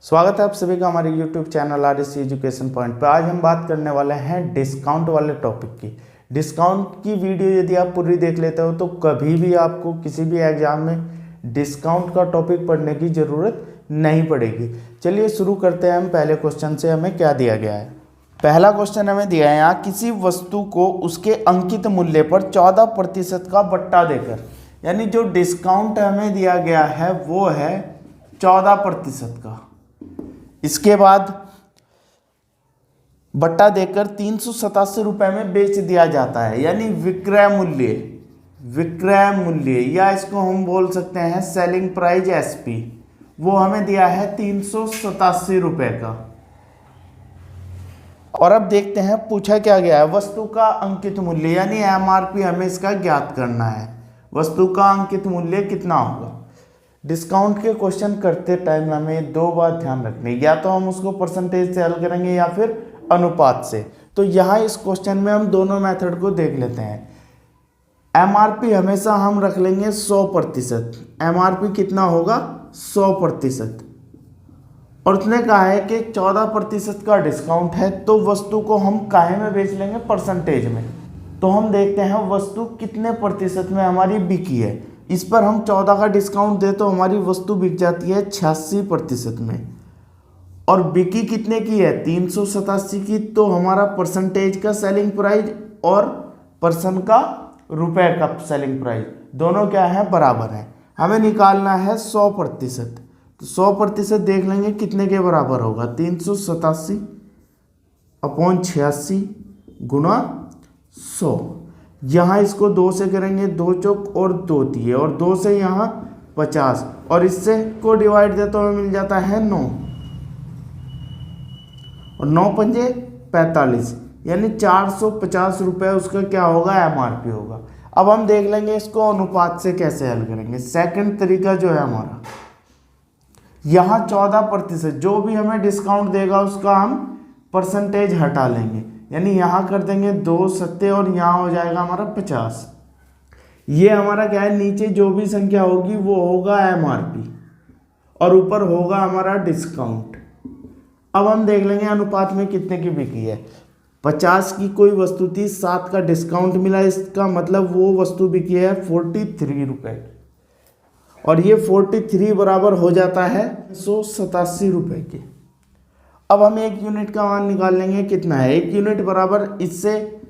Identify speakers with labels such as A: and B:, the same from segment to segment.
A: स्वागत है आप सभी का हमारे YouTube channel RSC education point पर। आज हम बात करने वाले हैं डिस्काउंट वाले टॉपिक की। डिस्काउंट की वीडियो यदि आप पूरी देख लेते हो तो कभी भी आपको किसी भी एग्जाम में डिस्काउंट का टॉपिक पढ़ने की ज़रूरत नहीं पड़ेगी। चलिए शुरू करते हैं हम पहले क्वेश्चन से। हमें क्या दिया गया है? पहला क्वेश्चन हमें दिया है यहाँ, किसी वस्तु को उसके अंकित मूल्य पर 14% का बट्टा देकर, यानी जो डिस्काउंट हमें दिया गया है वो है 14% का। इसके बाद बट्टा देकर 387 रुपए में बेच दिया जाता है, यानी विक्रय मूल्य या इसको हम बोल सकते हैं सेलिंग प्राइस SP, वो हमें दिया है 387 रुपए का। और अब देखते हैं पूछा क्या गया है, वस्तु का अंकित मूल्य यानी MRP हमें इसका ज्ञात करना है। वस्तु का अंकित मूल्य कितना होगा? डिस्काउंट के क्वेश्चन करते टाइम हमें दो बात ध्यान रखनी, या तो हम उसको परसेंटेज से हल करेंगे या फिर अनुपात से। तो यहाँ इस क्वेश्चन में हम दोनों मेथड को देख लेते हैं। MRP हमेशा हम रख लेंगे 100%। MRP कितना होगा? 100%। और उसने कहा है कि 14% का डिस्काउंट है, तो वस्तु को हम काहे में बेच लेंगे? परसेंटेज में। तो हम देखते हैं वस्तु कितने प्रतिशत में हमारी बिकी है। इस पर हम 14 का डिस्काउंट दे तो हमारी वस्तु बिक जाती है 86% में। और बिकी कितने की है? 387 की। तो हमारा परसेंटेज का सेलिंग प्राइस और पर्सन का रुपए का सेलिंग प्राइस दोनों क्या है? बराबर है। हमें निकालना है 100%। तो 100% देख लेंगे कितने के बराबर होगा? 387 अपॉन 86 गुना 100। यहाँ इसको 2 से करेंगे, 2 चौक और 2 तिये, और 2 से यहाँ 50, और इससे को डिवाइड दे तो हमें मिल जाता है 9, और 9 पंजे 45, यानी 450 रुपये उसका क्या होगा? MRP होगा। अब हम देख लेंगे इसको अनुपात से कैसे हल करेंगे। सेकंड तरीका जो है हमारा, यहाँ 14%, जो भी हमें डिस्काउंट देगा उसका हम परसेंटेज हटा लेंगे, यानी यहाँ कर देंगे 2 सत्ते और यहाँ हो जाएगा हमारा 50। ये हमारा क्या है? नीचे जो भी संख्या होगी वो होगा MRP और ऊपर होगा हमारा डिस्काउंट। अब हम देख लेंगे अनुपात में कितने की बिकी है। 50 की कोई वस्तु थी, 7 का डिस्काउंट मिला, इसका मतलब वो वस्तु बिकी है 43 रुपये, और ये 43 बराबर हो जाता है 187 रुपये के। अब हम 1 यूनिट का मान निकाल लेंगे, कितना है? 1 यूनिट बराबर इससे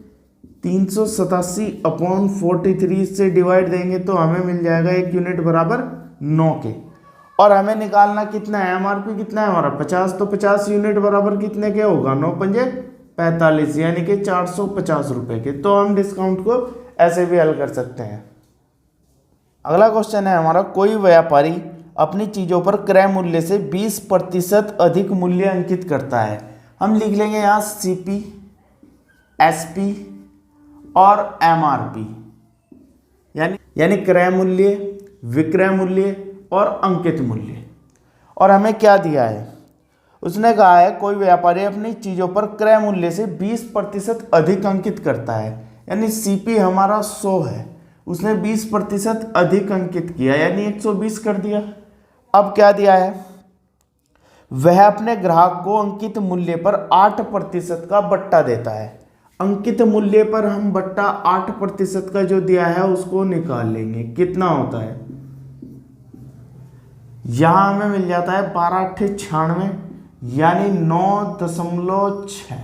A: 387 अपॉन 43 से डिवाइड देंगे तो हमें मिल जाएगा 1 यूनिट बराबर 9 के। और हमें निकालना कितना है? MRP कितना है हमारा? 50। तो 50 यूनिट बराबर कितने के होगा? 9 पंजे 45, यानी कि 450 रुपये के। तो हम डिस्काउंट को ऐसे भी हल कर सकते हैं। अगला क्वेश्चन है हमारा, कोई व्यापारी अपनी चीज़ों पर क्रय मूल्य से 20% अधिक मूल्य अंकित करता है। हम लिख लेंगे यहाँ CP, SP और MRP, यानी क्रय मूल्य, विक्रय मूल्य और अंकित मूल्य। और हमें क्या दिया है? उसने कहा है कोई व्यापारी अपनी चीज़ों पर क्रय मूल्य से 20% अधिक अंकित करता है, यानी CP हमारा 100 है, उसने 20% अधिक अंकित किया, यानी 120 कर दिया। अब क्या दिया है? वह अपने ग्राहक को अंकित मूल्य पर 8% का बट्टा देता है। अंकित मूल्य पर हम बट्टा 8% का जो दिया है उसको निकाल लेंगे, कितना होता है? यहां हमें मिल जाता है 12×8 = 96, यानी 9.6।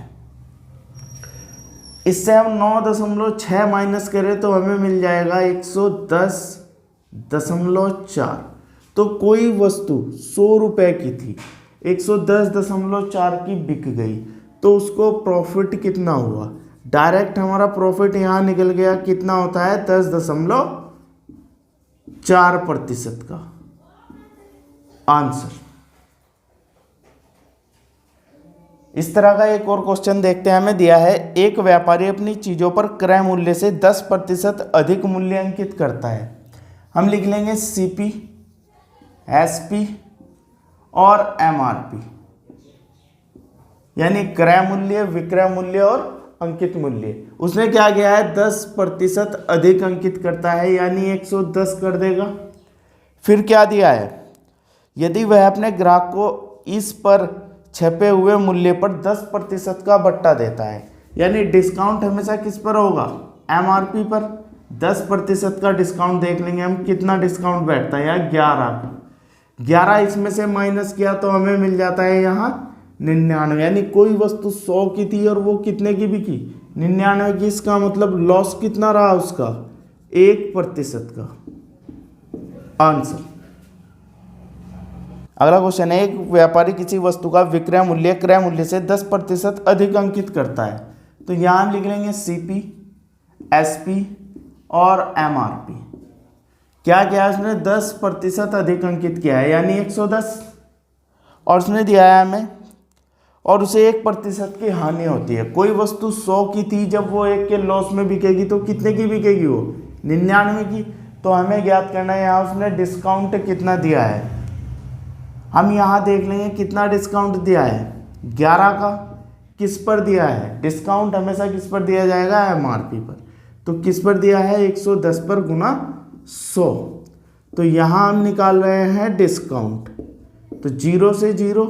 A: इससे हम 9.6 माइनस करें तो हमें मिल जाएगा 110.4। तो कोई वस्तु 100 रुपए की थी, 110.4 की बिक गई, तो उसको प्रॉफिट कितना हुआ? डायरेक्ट हमारा प्रॉफिट यहाँ निकल गया, कितना होता है? 10.4% का आंसर। इस तरह का एक और क्वेश्चन देखते हैं। हमें दिया है, एक व्यापारी अपनी चीज़ों पर क्रय मूल्य से 10% अधिक मूल्य अंकित करता है। हम लिख लेंगे CP, SP और MRP, यानी क्रय मूल्य, विक्रय मूल्य और अंकित मूल्य। उसने क्या किया है? 10% अधिक अंकित करता है, यानी 110 कर देगा। फिर क्या दिया है? यदि वह अपने ग्राहक को इस पर छपे हुए मूल्य पर 10% का बट्टा देता है। यानी डिस्काउंट हमेशा किस पर होगा, MRP पर। 10% का डिस्काउंट देख लेंगे हम, कितना डिस्काउंट बैठता है यहाँ 11 का। 11 इसमें से माइनस किया तो हमें मिल जाता है यहाँ 99। यानी कोई वस्तु 100 की थी और वो कितने की बिकी, 99 की। इसका मतलब लॉस कितना रहा उसका, 1% का। आंसर। अगला क्वेश्चन है, एक व्यापारी किसी वस्तु का विक्रय मूल्य क्रय मूल्य से 10% अधिक अंकित करता है। तो यहाँ हम लिख लेंगे CP, SP और MRP। क्या किया उसने, 10% अधिक अंकित किया है, यानी 110, और उसने दिया है हमें, और उसे 1% की हानि होती है। कोई वस्तु 100 की थी, जब वो 1 के लॉस में बिकेगी तो कितने की बिकेगी वो, 99 की। तो हमें ज्ञात करना है यहाँ उसने डिस्काउंट कितना दिया है। हम यहाँ देख लेंगे कितना डिस्काउंट दिया है, 11 का। किस पर दिया है डिस्काउंट, हमेशा किस पर दिया जाएगा, MRP पर। तो किस पर दिया है, 110 पर गुना 100। तो यहाँ हम निकाल रहे हैं डिस्काउंट। तो 0 से 0,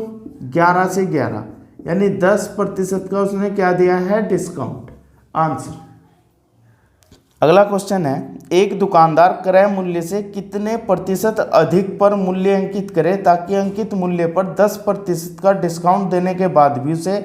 A: 11 से 11, यानी 10% का उसने क्या दिया है, डिस्काउंट। आंसर। अगला क्वेश्चन है, एक दुकानदार क्रय मूल्य से कितने प्रतिशत अधिक पर मूल्य अंकित करे ताकि अंकित मूल्य पर 10% का डिस्काउंट देने के बाद भी उसे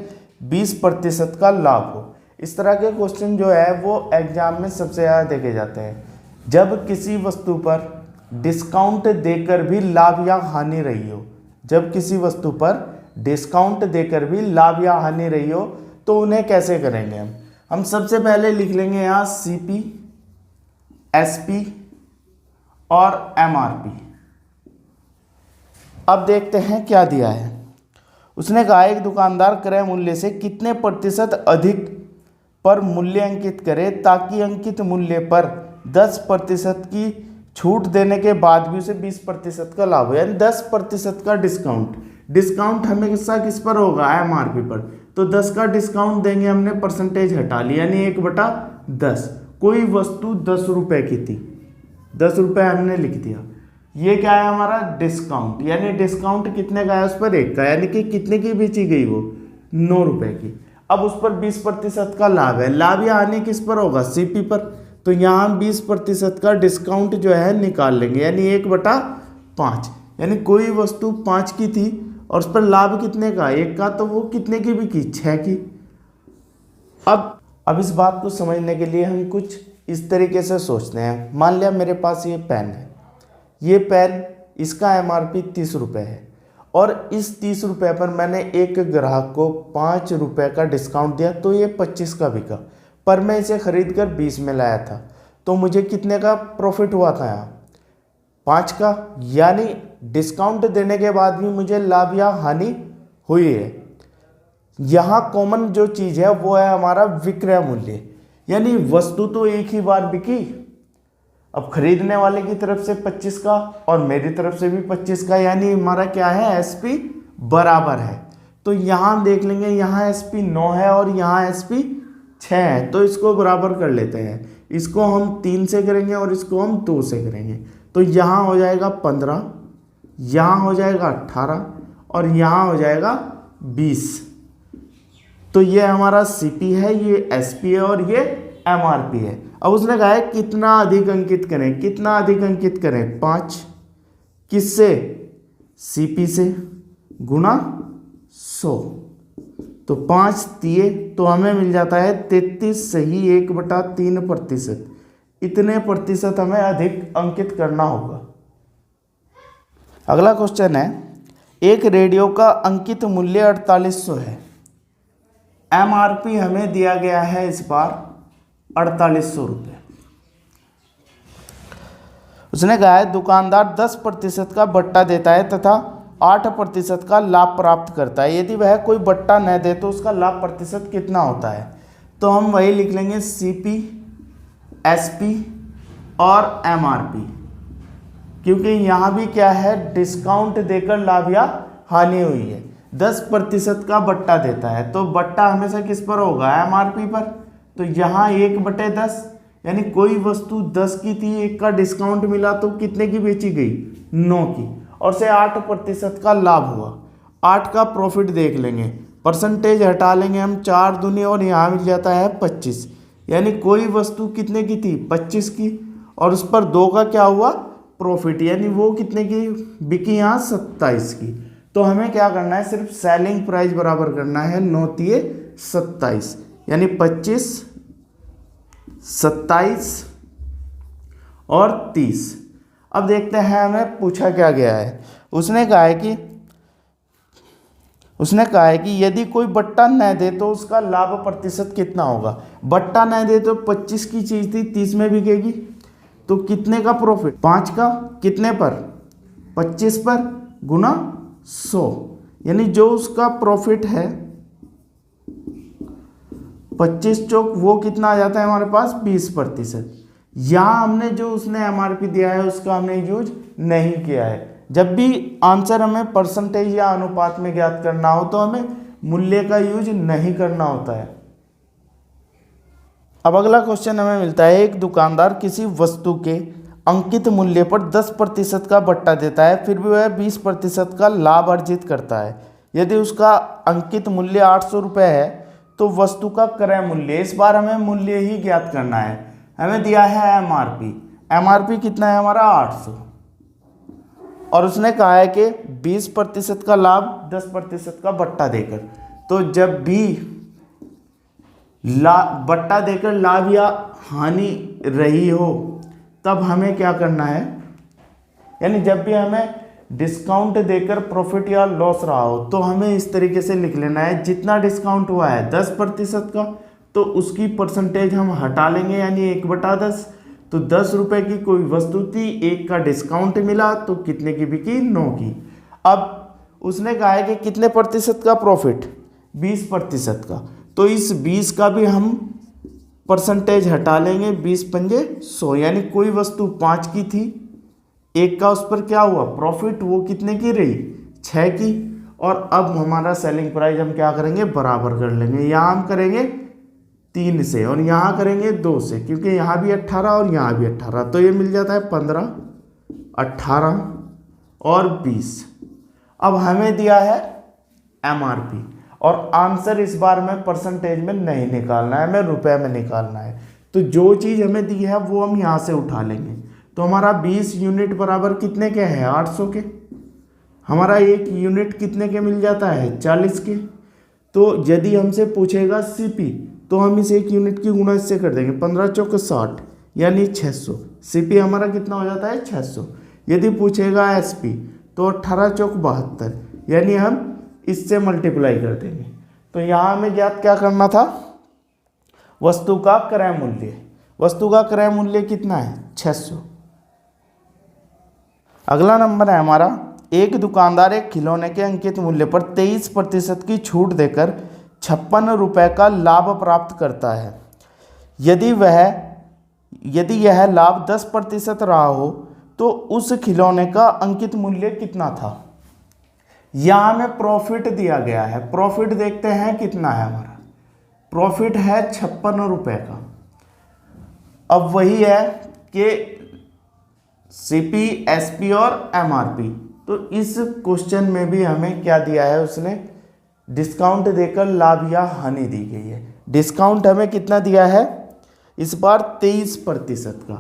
A: 20% का लाभ हो। इस तरह के क्वेश्चन जो है वो एग्जाम में सबसे ज़्यादा देखे जाते हैं। जब किसी वस्तु पर डिस्काउंट देकर भी लाभ या हानि रही हो, जब किसी वस्तु पर डिस्काउंट देकर भी लाभ या हानि रही हो, तो उन्हें कैसे करेंगे हम सबसे पहले लिख लेंगे यहाँ CP, SP और MRP। अब देखते हैं क्या दिया है। उसने कहा एक दुकानदार क्रय मूल्य से कितने प्रतिशत अधिक पर मूल्य अंकित करे ताकि अंकित मूल्य पर 10% की छूट देने के बाद भी उसे 20% का लाभ हो, यानी 10% का डिस्काउंट। डिस्काउंट हमेशा किस पर होगा, MRP पर। तो 10 का डिस्काउंट देंगे, हमने परसेंटेज हटा लिया, यानी 1/10। कोई वस्तु 10 रुपये की थी, 10 रुपये हमने लिख दिया। ये क्या है हमारा डिस्काउंट, यानी डिस्काउंट कितने का है उस पर 1 का, यानी कि कितने की बेची गई वो, 9 रुपये की। अब उस पर 20% का लाभ है। लाभ या हानि किस पर होगा, CP पर। तो यहाँ हम 20% का डिस्काउंट जो है निकाल लेंगे, यानी 1/5। यानी कोई वस्तु 5 की थी और उस पर लाभ कितने का, 1 का, तो वो कितने की बिकी, 6 की। अब इस बात को समझने के लिए हम कुछ इस तरीके से सोचते हैं। मान लिया मेरे पास ये पेन है, ये पेन, इसका MRP 30 रुपये है, और इस 30 रुपये पर मैंने एक ग्राहक को 5 रुपये का डिस्काउंट दिया, तो ये 25 का बिका। पर मैं इसे खरीद कर 20 में लाया था, तो मुझे कितने का प्रॉफिट हुआ था यहाँ, 5 का। यानी डिस्काउंट देने के बाद भी मुझे लाभ या हानि हुई है। यहाँ कॉमन जो चीज़ है वो है हमारा विक्रय मूल्य, यानी वस्तु तो एक ही बार बिकी। अब खरीदने वाले की तरफ से 25 का और मेरी तरफ से भी 25 का, यानी हमारा क्या है, SP बराबर है। तो यहाँ देख लेंगे, यहाँ SP 9 है और यहाँ SP 6 है, तो इसको बराबर कर लेते हैं। इसको हम 3 से करेंगे और इसको हम 2 से करेंगे। तो यहाँ हो जाएगा 15, यहाँ हो जाएगा 18 और यहाँ हो जाएगा 20। तो ये हमारा CP है, ये SP है और ये MRP है। अब उसने कहा है कितना अधिक अंकित करें, कितना अधिक अंकित करें, 5। किससे, CP से, गुना 100। तो 5 दिए तो हमें मिल जाता है 33 सही 1/3%। इतने प्रतिशत हमें अधिक अंकित करना होगा। अगला क्वेश्चन है, एक रेडियो का अंकित मूल्य 4800 है। MRP हमें दिया गया है इस बार 4800 रुपये। उसने कहा है दुकानदार 10% का बट्टा देता है तथा 8% का लाभ प्राप्त करता है। यदि वह कोई बट्टा न दे तो उसका लाभ प्रतिशत कितना होता है। तो हम वही लिख लेंगे CP, SP और MRP, क्योंकि यहाँ भी क्या है, डिस्काउंट देकर लाभ या हानि हुई है। 10% का बट्टा देता है, तो बट्टा हमेशा किस पर होगा, MRP पर। तो यहाँ 1/10, यानी कोई वस्तु 10 की थी, 1 का डिस्काउंट मिला तो कितने की बेची गई, 9 की, और से 8% का लाभ हुआ। 8 का प्रॉफिट देख लेंगे, परसेंटेज हटा लेंगे हम 4 दूनी और यहाँ मिल जाता है 25, यानी कोई वस्तु कितने की थी 25 की, और उस पर 2 का क्या हुआ प्रॉफिट, यानी वो कितने की बिकी यहाँ 27 की। तो हमें क्या करना है, सिर्फ सेलिंग प्राइस बराबर करना है 9 तिये 27, यानी 25, 27 और 30। अब देखते हैं हमें पूछा क्या गया है। उसने कहा है कि यदि कोई बट्टा न दे तो उसका लाभ प्रतिशत कितना होगा। बट्टा न दे तो 25 की चीज़ थी 30 में बिकेगी, तो कितने का प्रॉफिट, 5 का, कितने पर 25 पर गुना 100, यानी जो उसका प्रॉफिट है 25 चौक वो कितना आ जाता है हमारे पास 20%। यहाँ हमने जो उसने MRP दिया है उसका हमने यूज नहीं किया है। जब भी आंसर हमें परसेंटेज या अनुपात में ज्ञात करना हो तो हमें मूल्य का यूज नहीं करना होता है। अब अगला क्वेश्चन हमें मिलता है, एक दुकानदार किसी वस्तु के अंकित मूल्य पर 10% का बट्टा देता है, फिर भी वह 20% का लाभ अर्जित करता है। यदि उसका अंकित मूल्य 800 रुपये है तो वस्तु का क्रय मूल्य, इस बार हमें मूल्य ही ज्ञात करना है। हमें दिया है MRP कितना है हमारा 800, और उसने कहा है कि 20% का लाभ 10% का बट्टा देकर। तो जब भी बट्टा देकर लाभ या हानि रही हो तब हमें क्या करना है, यानी जब भी हमें डिस्काउंट देकर प्रॉफिट या लॉस रहा हो तो हमें इस तरीके से लिख लेना है, जितना डिस्काउंट हुआ है 10% का तो उसकी परसेंटेज हम हटा लेंगे, यानी 1/10। तो 10 रुपये की कोई वस्तु थी, 1 का डिस्काउंट मिला तो कितने की बिकी 9 की। अब उसने कहा है कि कितने प्रतिशत का प्रॉफिट 20% का, तो इस 20 का भी हम परसेंटेज हटा लेंगे, 20 पंजे 100, यानी कोई वस्तु 5 की थी, 1 का उस पर क्या हुआ प्रॉफिट, वो कितने की रही 6 की। और अब हमारा सेलिंग प्राइस हम क्या करेंगे बराबर कर लेंगे, यहाँ हम करेंगे 3 से और यहाँ करेंगे 2 से, क्योंकि यहाँ भी 18 और यहाँ भी 18, तो ये मिल जाता है 15, 18 और 20। अब हमें दिया है MRP और आंसर इस बार में परसेंटेज में नहीं निकालना है, हमें रुपए में निकालना है। तो जो चीज़ हमें दी है वो हम यहाँ से उठा लेंगे। तो हमारा 20 यूनिट बराबर कितने के हैं 800 के, हमारा 1 यूनिट कितने के मिल जाता है 40 के। तो यदि हमसे पूछेगा CP तो हम इस 1 यूनिट की गुणा इससे कर देंगे, 15 चौक 60 यानी 600, CP हमारा कितना हो जाता है 600। यदि पूछेगा SP तो 18 चौक 72, यानी हम इससे मल्टीप्लाई कर देंगे। तो यहाँ हमें ज्ञात क्या करना था, वस्तु का क्रय मूल्य। वस्तु का क्रय मूल्य कितना है 600। अगला नंबर है हमारा, एक दुकानदार एक खिलौने के अंकित मूल्य पर 23% की छूट देकर 56 रुपये का लाभ प्राप्त करता है। यदि यह लाभ 10% रहा हो तो उस खिलौने का अंकित मूल्य कितना था। यहाँ में प्रॉफिट दिया गया है, प्रॉफिट देखते हैं कितना है हमारा, प्रॉफिट है 56 रुपये का। अब वही है कि CP, SP और MRP। तो इस क्वेश्चन में भी हमें क्या दिया है, उसने डिस्काउंट देकर लाभ या हानि दी गई है। डिस्काउंट हमें कितना दिया है इस बार 23% का,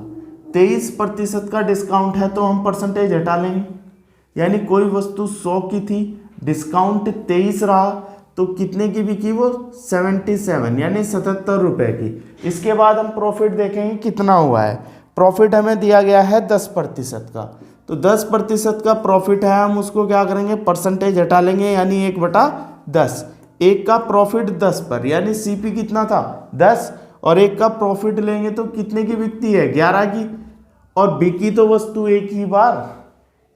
A: 23% का डिस्काउंट है तो हम परसेंटेज हटा लेंगे, यानी कोई वस्तु 100 की थी, डिस्काउंट 23 रहा तो कितने की बिकी वो 77 यानी 77 रुपये की। इसके बाद हम प्रॉफिट देखेंगे कितना हुआ है। प्रॉफिट हमें दिया गया है 10% का, तो 10% का प्रॉफिट है, हम उसको क्या करेंगे परसेंटेज हटा लेंगे, यानी 1/10। 1 का प्रॉफिट 10 पर, यानी CP कितना था 10, और 1 का प्रॉफिट लेंगे तो कितने की बिकती है 11 की, और बिकी तो वस्तु एक ही बार,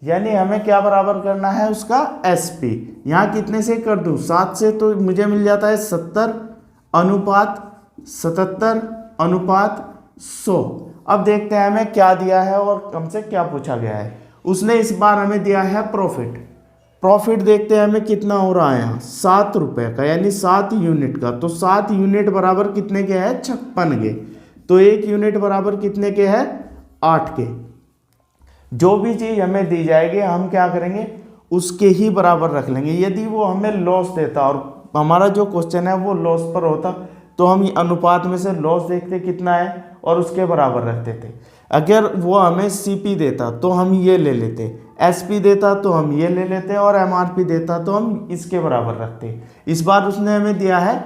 A: यानी हमें क्या बराबर करना है उसका SP। यहाँ कितने से कर दूँ 7 से, तो मुझे मिल जाता है 70/100। अब देखते हैं हमें क्या दिया है और हमसे क्या पूछा गया है। उसने इस बार हमें दिया है प्रॉफिट। प्रॉफिट देखते हैं हमें कितना हो रहा है यहाँ 7 रुपये का, यानी 7 यूनिट का। तो 7 यूनिट बराबर कितने के हैं 56 के, तो 1 यूनिट बराबर कितने के हैं 8 के। जो भी चीज़ हमें दी जाएगी हम क्या करेंगे उसके ही बराबर रख लेंगे। यदि वो हमें लॉस देता और हमारा जो क्वेश्चन है वो लॉस पर होता तो हम अनुपात में से लॉस देखते कितना है और उसके बराबर रखते थे। अगर वो हमें सीपी देता तो हम ये ले लेते, एसपी देता तो हम ये ले लेते और एमआरपी देता तो हम इसके बराबर रखते। इस बार उसने हमें दिया है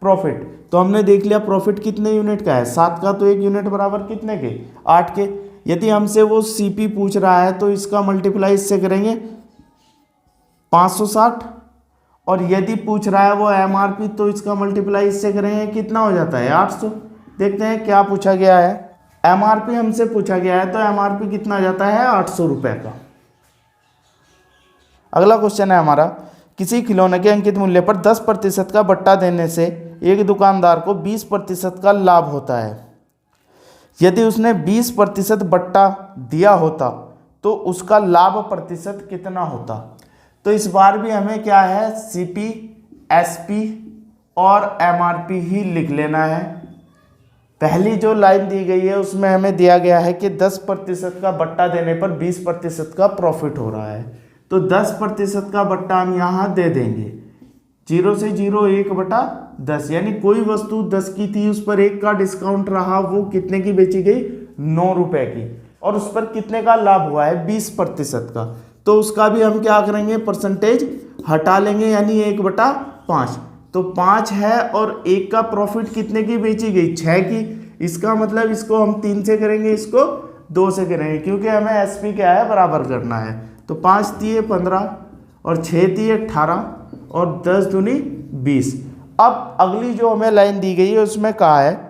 A: प्रॉफिट, तो हमने देख लिया प्रॉफिट कितने यूनिट का है, 7 का, तो 1 यूनिट बराबर कितने के, 8 के। यदि हमसे वो सीपी पूछ रहा है तो इसका मल्टीप्लाई इससे करेंगे 560, और यदि पूछ रहा है वो एमआरपी तो इसका मल्टीप्लाई इससे करेंगे, कितना हो जाता है 800। देखते हैं क्या पूछा गया है। एमआरपी हमसे पूछा गया है तो एमआरपी कितना आ जाता है 800 रुपये का। अगला क्वेश्चन है हमारा, किसी खिलौने के अंकित मूल्य पर 10% का बट्टा देने से एक दुकानदार को 20% का लाभ होता है। यदि उसने 20% बट्टा दिया होता तो उसका लाभ प्रतिशत कितना होता। तो इस बार भी हमें क्या है, सीपी, एसपी और एमआरपी ही लिख लेना है। पहली जो लाइन दी गई है उसमें हमें दिया गया है कि 10% का बट्टा देने पर 20% का प्रॉफिट हो रहा है, तो 10% का बट्टा हम यहाँ दे देंगे। 0 से 0 1/10, यानी कोई वस्तु 10 की थी, उस पर 1 का डिस्काउंट रहा, वो कितने की बेची गई, 9 रुपए की, और उस पर कितने का लाभ हुआ है 20% का। तो उसका भी हम क्या करेंगे, परसेंटेज हटा लेंगे, यानी 1/5। तो 5 है और 1 का प्रॉफिट कितने की बेची गई, 6 की। इसका मतलब इसको हम 3 से करेंगे, इसको 2 से करेंगे, क्योंकि हमें एसपी क्या है, बराबर करना है। तो 5 तिये 15 और 6 तिये 18 और 10 दूनी 20। अब अगली जो हमें लाइन दी गई है उसमें कहा है,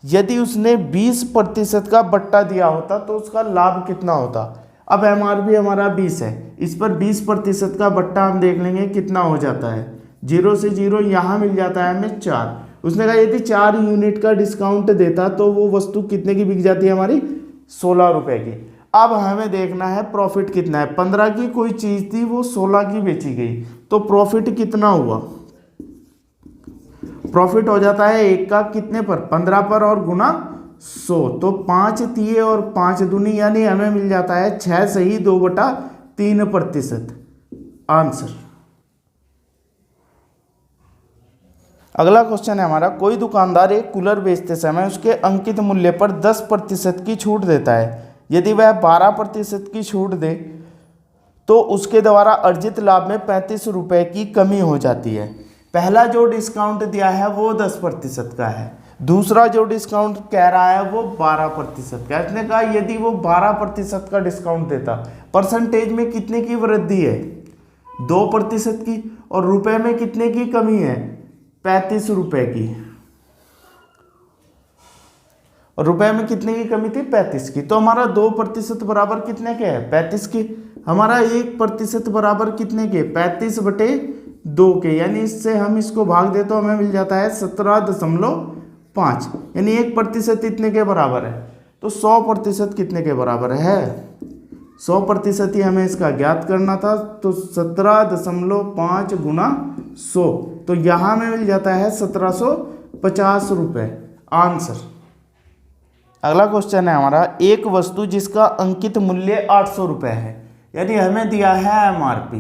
A: यदि उसने 20% का बट्टा दिया होता तो उसका लाभ कितना होता। अब एमआरपी हमारा 20 है, इस पर 20% का बट्टा हम देख लेंगे कितना हो जाता है। 0 से 0 यहाँ मिल जाता है हमें 4। उसने कहा यदि 4 यूनिट का डिस्काउंट देता तो वो वस्तु कितने की बिक जाती है हमारी, 16 रुपए की। अब हमें देखना है प्रॉफिट कितना है। 15 की कोई चीज़ थी, वो 16 की बेची गई, तो प्रॉफिट कितना हुआ। प्रॉफिट हो जाता है 1 का कितने पर, 15 पर और गुना 100। तो 5 तिये और 5 दूनी, यानी हमें मिल जाता है 6 सही 2/3%। आंसर। अगला क्वेश्चन है हमारा, कोई दुकानदार एक कूलर बेचते समय उसके अंकित मूल्य पर 10% की छूट देता है। यदि वह 12% की छूट दे तो उसके द्वारा अर्जित लाभ में 35 रुपये की कमी हो जाती है। पहला जो डिस्काउंट दिया है वो 10% का है, दूसरा जो डिस्काउंट कह रहा है वो 12% का। इसने कहा यदि वो 12% का डिस्काउंट देता, परसेंटेज में कितने की वृद्धि है, 2% की, और रुपए में कितने की कमी है, 35 रुपये की। और रुपए में कितने की कमी थी, 35 की। तो हमारा 2% बराबर कितने के है, 35 के। हमारा 1% बराबर कितने के, 35/2 के, यानी इससे हम इसको भाग दे तो हमें मिल जाता है 17.5, यानी 1% इतने के बराबर है। तो 100% कितने के बराबर है, 100% ही हमें इसका ज्ञात करना था। तो 17.5 गुना 100, तो यहाँ में मिल जाता है 1750 रुपये। आंसर। अगला क्वेश्चन है हमारा, एक वस्तु जिसका अंकित मूल्य 800 रुपये है, यानी हमें दिया है एमआरपी।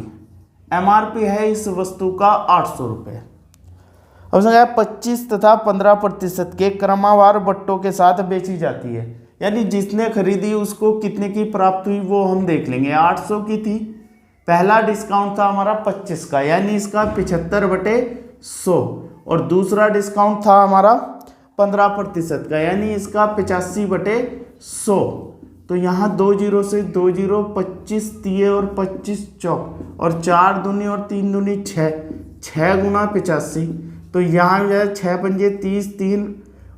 A: एमआरपी है इस वस्तु का 800 रुपये। अब उसने कहा 25 तथा 15% के क्रमवार बट्टों के साथ बेची जाती है, यानी जिसने खरीदी उसको कितने की प्राप्त हुई वो हम देख लेंगे। 800 की थी, पहला डिस्काउंट था हमारा 25 का, यानी इसका 75/100, और दूसरा डिस्काउंट था हमारा 15% का, यानी इसका 85/100। तो यहाँ 2 0 से 2 0, 25 तिये और 25 चौक, और 4 दूनी और 3 दूनी 6, 6 गुना 85। तो यहाँ जो है 6 पंजे 30, 3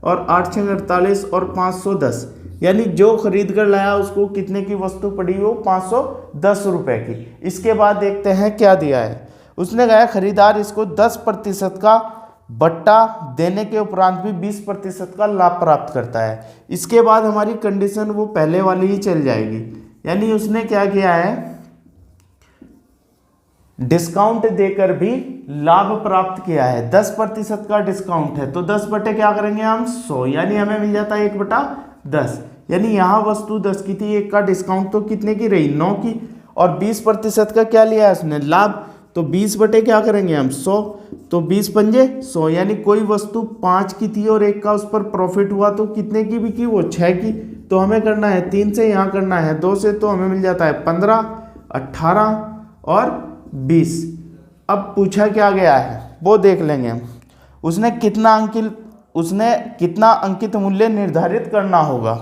A: और 8 6 48 और 510, यानी जो खरीद कर लाया उसको कितने की वस्तु पड़ी, वो 510 रुपये की। इसके बाद देखते हैं क्या दिया है। उसने कहा खरीदार इसको 10% का बट्टा देने के उपरांत भी 20% का लाभ प्राप्त करता है। इसके बाद हमारी कंडीशन वो पहले वाली ही चल जाएगी, यानी उसने क्या किया है, डिस्काउंट देकर भी लाभ प्राप्त किया है। 10% का डिस्काउंट है तो 10 बटे क्या करेंगे हम, 100, यानी हमें मिल जाता है 1/10, यानी यहाँ वस्तु 10 की थी, 1 का डिस्काउंट तो कितने की रही, 9 की, और 20% का क्या लिया है उसने, लाभ। तो 20 बटे क्या करेंगे हम, 100। तो 20 पंजे 100, यानी कोई वस्तु 5 की थी और 1 का उस पर प्रॉफिट हुआ तो कितने की बिकी, वो 6 की। तो हमें करना है 3 से, यहाँ करना है 2 से, तो हमें मिल जाता है 15, 18 और 20। अब पूछा क्या गया है वो देख लेंगे हम। उसने कितना अंकित मूल्य निर्धारित करना होगा।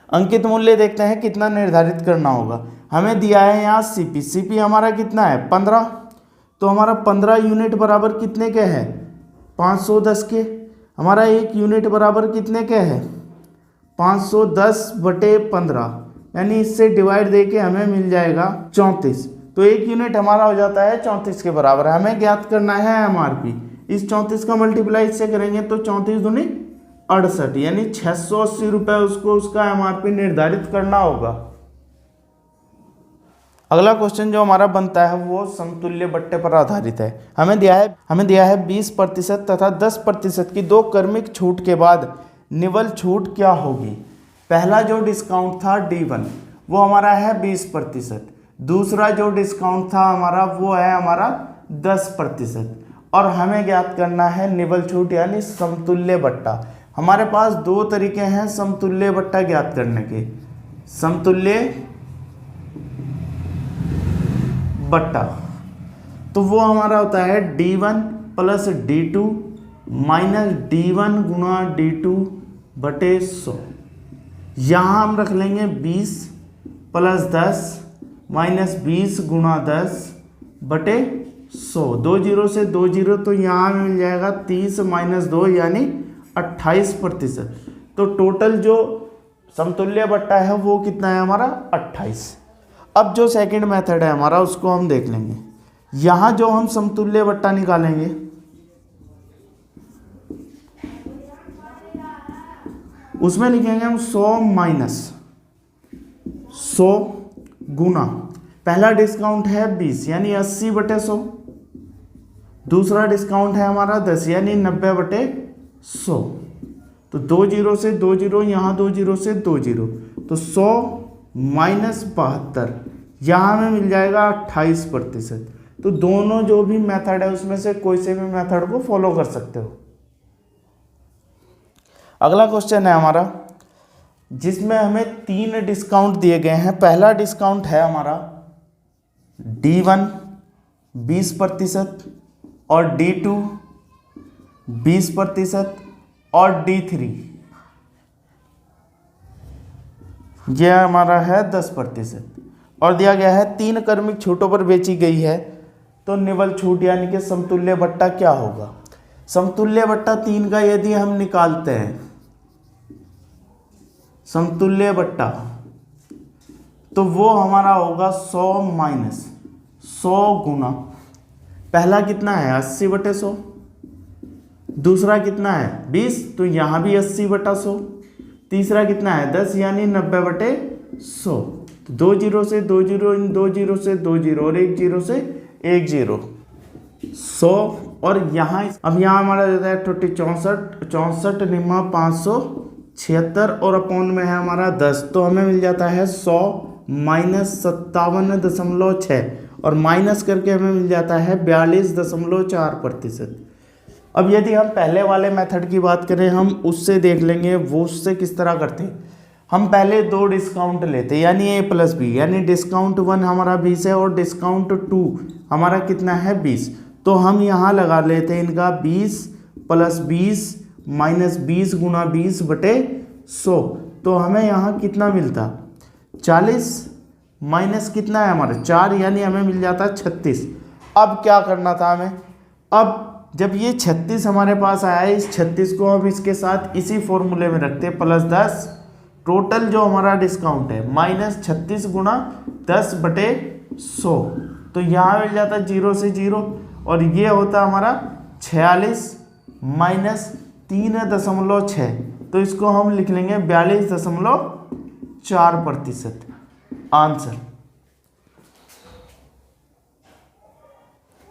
A: अंकित मूल्य देखते हैं कितना निर्धारित करना होगा। हमें दिया है यहाँ सीपी हमारा कितना है 15। तो हमारा 15 यूनिट बराबर कितने के है, 510 के। हमारा 1 यूनिट बराबर कितने के है, 510 बटे 15, यानी इससे डिवाइड दे के हमें मिल जाएगा 34। तो 1 यूनिट हमारा हो जाता है 34 के बराबर। हमें ज्ञात करना है एमआरपी। इस 34 का मल्टीप्लाई इससे करेंगे तो 34 दूनी 68, यानी 680 रुपये उसको उसका एमआरपी निर्धारित करना होगा। अगला क्वेश्चन जो हमारा बनता है वो समतुल्य बट्टे पर आधारित है। हमें दिया है 20% तथा 10% की 2 क्रमिक छूट के बाद निवल छूट क्या होगी। पहला जो डिस्काउंट था D1 वो हमारा है 20%। दूसरा जो डिस्काउंट था हमारा वो है हमारा 10%। और हमें ज्ञात करना है निवल छूट यानी समतुल्य बट्टा। हमारे पास 2 तरीके हैं समतुल्य बट्टा ज्ञात करने के। समतुल्य बट्टा तो वो हमारा होता है D1 plus D2 minus D1 गुणा D2 बटे 100। यहाँ हम रख लेंगे 20 प्लस 10 माइनस 20 गुणा 10 बटे 100। 2 जीरो से 2 जीरो, तो यहाँ मिल जाएगा 30 माइनस 2 यानी 28%। तो टोटल जो समतुल्य बट्टा है वो कितना है हमारा 28। अब जो सेकंड मेथड है हमारा उसको हम देख लेंगे। यहाँ जो हम समतुल्य बट्टा निकालेंगे उसमें लिखेंगे हम 100 माइनस 100 गुना, पहला डिस्काउंट है 20 यानी 80 बटे 100। दूसरा डिस्काउंट है हमारा 10 यानी 90 बटे 100। तो 2 जीरो से 2 जीरो, यहाँ 2 जीरो से 2 जीरो, तो 100 माइनस 72, यहाँ हमें मिल जाएगा 28%। तो दोनों जो भी मेथड है उसमें से कोई से भी मेथड को फॉलो कर सकते हो। अगला क्वेश्चन है हमारा जिसमें हमें 3 डिस्काउंट दिए गए हैं। पहला डिस्काउंट है हमारा D1 20% और D2 20% और D3 यह हमारा है 10%। और दिया गया है 3 क्रमिक छूटों पर बेची गई है तो निवल छूट यानी कि समतुल्य बट्टा क्या होगा। समतुल्य बट्टा 3 का यदि हम निकालते हैं समतुल्य बट्टा तो वो हमारा होगा 100 माइनस 100 गुना, पहला कितना है 80 बटे 100, दूसरा कितना है 20 तो यहाँ भी 80 बटा 100, तीसरा कितना है 10 यानी 90 बटे 100। तो 2 जीरो से 2 जीरो, इन 2 जीरो से 2 जीरो और 1 जीरो से 1 जीरो, 100। और यहाँ अब यहाँ हमारा जाता है 64 निम्मा 576 और अपॉन में है हमारा 10, तो हमें मिल जाता है 100 माइनस 57.6 और माइनस करके हमें मिल जाता है 42.4%। अब यदि हम पहले वाले मेथड की बात करें हम उससे देख लेंगे वो उससे किस तरह करते हैं। हम पहले 2 डिस्काउंट लेते यानी A प्लस बी, यानी डिस्काउंट 1 हमारा 20 है और डिस्काउंट 2 हमारा कितना है 20। तो हम यहाँ लगा लेते हैं इनका 20 प्लस 20 माइनस 20 गुना 20 बटे 100। तो हमें यहाँ कितना मिलता 40 माइनस कितना है हमारा 4 यानी हमें मिल जाता 36। अब क्या करना था हमें, अब जब ये 36 हमारे पास आया है इस 36 को हम इसके साथ इसी फॉर्मूले में रखते हैं प्लस 10, टोटल जो हमारा डिस्काउंट है माइनस 36 गुना 10 बटे 100। तो यहाँ मिल जाता 0 से 0 और ये होता हमारा 46 माइनस 3.6, तो इसको हम लिख लेंगे 42.4% आंसर।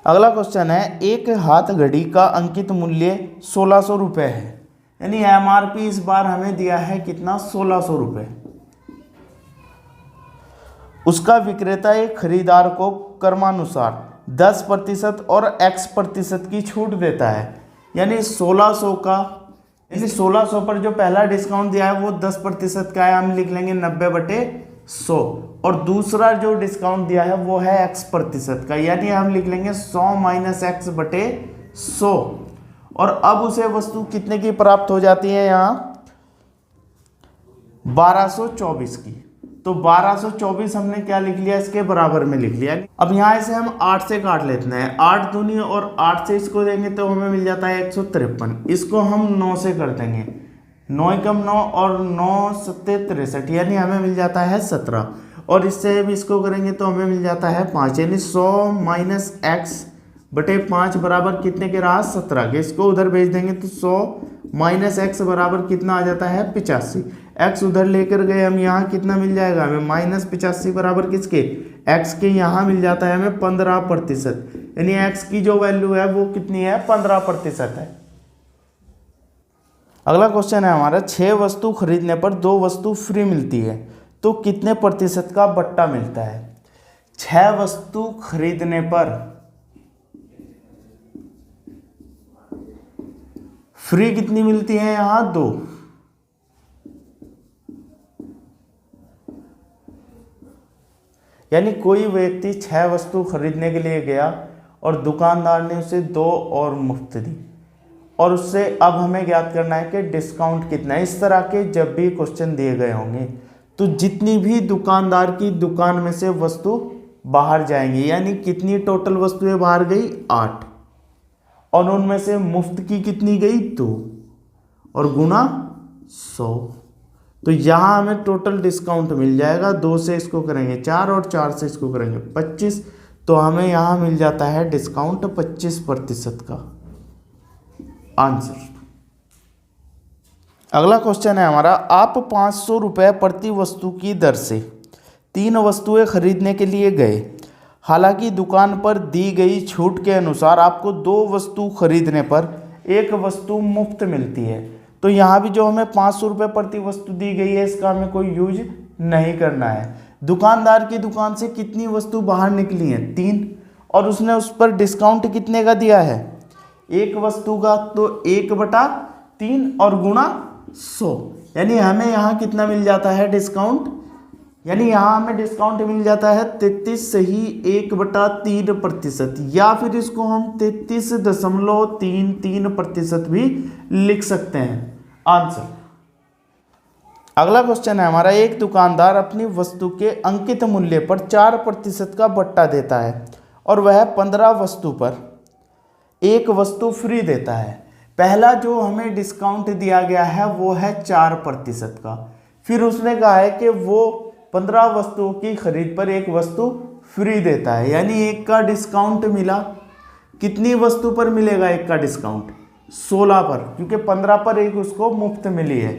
A: अगला क्वेश्चन है एक हाथ घड़ी का अंकित मूल्य 1600 रुपये है, यानी एमआरपी इस बार हमें दिया है कितना 1600 रुपये। उसका विक्रेता एक खरीदार को क्रमानुसार 10% और X% की छूट देता है। यानी 1600 का, यानी 1600 पर जो पहला डिस्काउंट दिया है वो 10% का है, हम लिख लेंगे 90/100। और दूसरा जो डिस्काउंट दिया है वो है X% का, यानी हम लिख लेंगे 100 - X/100। और अब उसे वस्तु कितने की प्राप्त हो जाती है, यहाँ 1224 की। तो 1224 हमने क्या लिख लिया, इसके बराबर में लिख लिया। अब यहाँ से हम 8 से काट लेते हैं, 8 दूनी और 8 से इसको देंगे तो हमें मिल जाता है 153। इसको हम 9 से कर देंगे, 9 × 9 और 9 × 7 = 63, यानी हमें मिल जाता है 17। और इससे भी इसको करेंगे तो हमें मिल जाता है 5, यानी 100 - X/5 बराबर कितने के रहा, 17 के। इसको उधर भेज देंगे तो 100 - X बराबर कितना आ जाता है, 85। X उधर लेकर गए हम, यहाँ कितना मिल जाएगा हमें, -85 बराबर किसके, X के। यहाँ मिल जाता है हमें 15%, यानी X की जो वैल्यू है वो कितनी है, 15% है। अगला क्वेश्चन है हमारा, 6 वस्तु खरीदने पर 2 वस्तु फ्री मिलती है तो कितने प्रतिशत का बट्टा मिलता है। 6 वस्तु खरीदने पर फ्री कितनी मिलती है, यहां 2। यानी कोई व्यक्ति 6 वस्तु खरीदने के लिए गया और दुकानदार ने उसे 2 और मुफ्त दी, और उससे अब हमें ज्ञात करना है कि डिस्काउंट कितना है। इस तरह के जब भी क्वेश्चन दिए गए होंगे तो जितनी भी दुकानदार की दुकान में से वस्तु बाहर जाएंगी, यानी कितनी टोटल वस्तुएं बाहर गई, 8, और उनमें से मुफ्त की कितनी गई, 2, और गुना 100। तो यहाँ हमें टोटल डिस्काउंट मिल जाएगा। 2 से इसको करेंगे 4 और 4 से इसको करेंगे 25, तो हमें यहाँ मिल जाता है डिस्काउंट 25% का आंसर। अगला क्वेश्चन है हमारा, आप 500 रुपये प्रति वस्तु की दर से 3 वस्तुएं खरीदने के लिए गए। हालांकि दुकान पर दी गई छूट के अनुसार आपको 2 वस्तु खरीदने पर 1 वस्तु मुफ्त मिलती है। तो यहाँ भी जो हमें 500 रुपये प्रति वस्तु दी गई है, इसका हमें कोई यूज नहीं करना है। दुकानदार की दुकान से कितनी वस्तु बाहर निकली है, 3, और उसने उस पर डिस्काउंट कितने का दिया है, 1 वस्तु का, तो 1/3 और गुणा 100, यानी हमें यहाँ कितना मिल जाता है डिस्काउंट, यानी यहाँ हमें डिस्काउंट मिल जाता है 33 सही 1/3%, या फिर इसको हम 33.33% भी लिख सकते हैं आंसर। अगला क्वेश्चन है हमारा, एक दुकानदार अपनी वस्तु के अंकित मूल्य पर 4% का बट्टा देता है और वह 15 वस्तु पर 1 वस्तु फ्री देता है। पहला जो हमें डिस्काउंट दिया गया है वो है 4% का। फिर उसने कहा है कि वो 15 वस्तुओं की खरीद पर 1 वस्तु फ्री देता है, यानी 1 का डिस्काउंट मिला। कितनी वस्तु पर मिलेगा 1 का डिस्काउंट, 16 पर, क्योंकि 15 पर 1 उसको मुफ्त मिली है।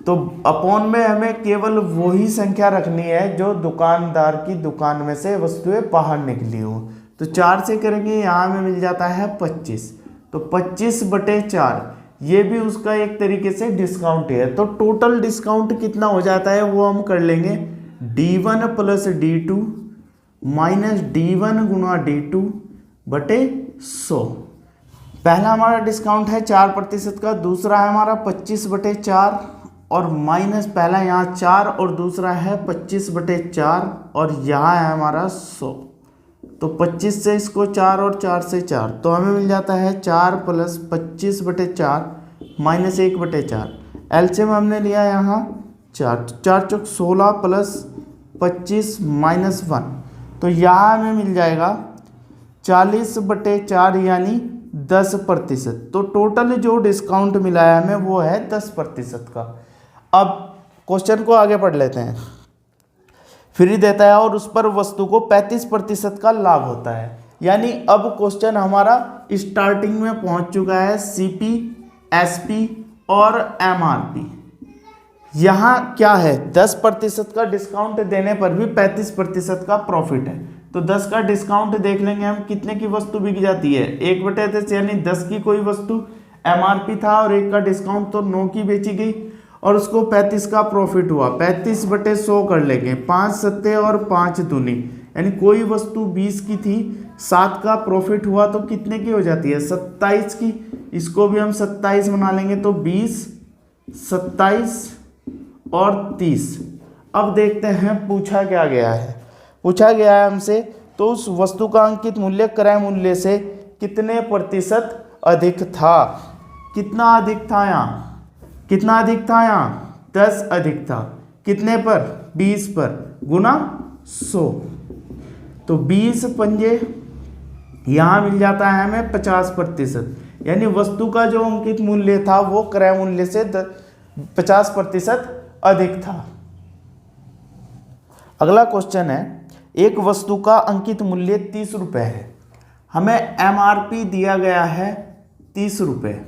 A: तो अपॉन में हमें केवल वही संख्या रखनी है जो दुकानदार की दुकान में से वस्तुएं बाहर निकली हो। तो 4 से करेंगे, यहाँ में मिल जाता है 25, तो 25/4 ये भी उसका एक तरीके से डिस्काउंट है। तो टोटल डिस्काउंट कितना हो जाता है वो हम कर लेंगे, D1 + D2 - D1 × D2/100। पहला हमारा डिस्काउंट है 4% का, दूसरा है हमारा 25/4 और माइनस पहला यहाँ 4 और दूसरा है 25/4 और यहाँ है हमारा 100। तो 25 से इसको 4 और 4 से 4, तो हमें मिल जाता है 4 + 25/4 - 1/4। एलसीएम हमने लिया यहाँ 4, 4 × 16 + 25 - 1, तो यहाँ हमें मिल जाएगा 40/4 यानी 10%। तो टोटल जो डिस्काउंट मिला है हमें वो है 10% का। अब क्वेश्चन को आगे पढ़ लेते हैं। फ्री देता है और उस पर वस्तु को 35% का लाभ होता है, यानी अब क्वेश्चन हमारा स्टार्टिंग में पहुंच चुका है CP, SP और MRP। यहाँ क्या है, 10% का डिस्काउंट देने पर भी 35% का प्रॉफिट है। तो 10 का डिस्काउंट देख लेंगे हम, कितने की वस्तु बिक जाती है, 1/10, यानी 10 की कोई वस्तु MRP था और 1 का डिस्काउंट तो 9 की बेची गई। और उसको 35 का प्रॉफिट हुआ, 35/100 कर लेंगे, 5 सत्ते और 5 दूनी, यानी कोई वस्तु 20 की थी, 7 का प्रॉफिट हुआ तो कितने की हो जाती है, 27 की। इसको भी हम 27 बना लेंगे, तो 20, 27 और 30। अब देखते हैं पूछा क्या गया है। पूछा गया है हमसे, तो उस वस्तु का अंकित मूल्य क्रय मूल्य से कितने प्रतिशत अधिक था। कितना अधिक था यहाँ, कितना अधिक था यहाँ, 10 अधिक था। कितने पर, 20 पर, गुना 100। तो 20 पंजे यहाँ मिल जाता है हमें 50%, यानी वस्तु का जो अंकित मूल्य था वो क्रय मूल्य से 50% अधिक था। अगला क्वेश्चन है, एक वस्तु का अंकित मूल्य 30 रुपये है, हमें एमआरपी दिया गया है 30 रुपये।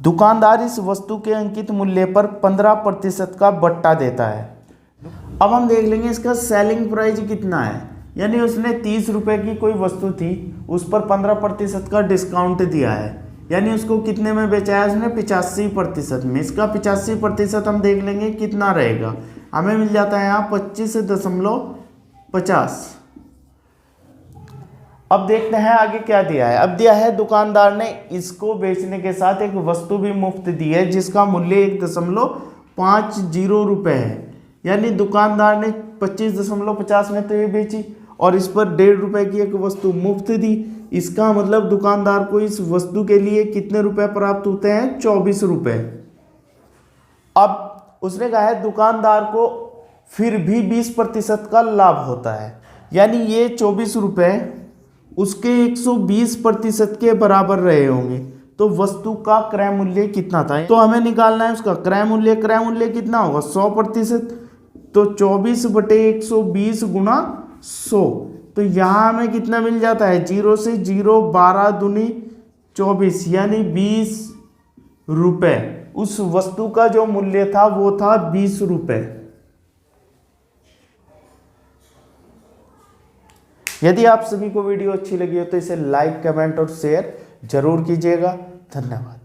A: दुकानदार इस वस्तु के अंकित मूल्य पर 15% का बट्टा देता है। अब हम देख लेंगे इसका सेलिंग प्राइस कितना है, यानी उसने 30 रुपये की कोई वस्तु थी, उस पर 15% का डिस्काउंट दिया है, यानी उसको कितने में बेचा है उसने, 85% में। इसका 85% हम देख लेंगे कितना रहेगा, हमें मिल जाता है यहाँ 25.50। अब देखते हैं आगे क्या दिया है। अब दिया है दुकानदार ने इसको बेचने के साथ एक वस्तु भी मुफ्त दी है जिसका मूल्य 1.50 रुपये है, यानी दुकानदार ने 25.50 में तो ये बेची और इस पर 1.5 रुपये की एक वस्तु मुफ्त दी। इसका मतलब दुकानदार को इस वस्तु के लिए कितने रुपए प्राप्त होते हैं, 24 रुपये। अब उसने कहा है दुकानदार को फिर भी 20% का लाभ होता है, यानी ये 24 रुपये उसके 120% के बराबर रहे होंगे, तो वस्तु का क्रय मूल्य कितना था, तो हमें निकालना है उसका क्रय मूल्य। क्रय मूल्य कितना होगा, 100%, तो 24/120 गुना 100, तो यहाँ हमें कितना मिल जाता है, 0 से 0, 12 दूनी 24, यानी 20 रुपये। उस वस्तु का जो मूल्य था वो था 20 रुपये। यदि आप सभी को वीडियो अच्छी लगी हो तो इसे लाइक, कमेंट और शेयर जरूर कीजिएगा। धन्यवाद।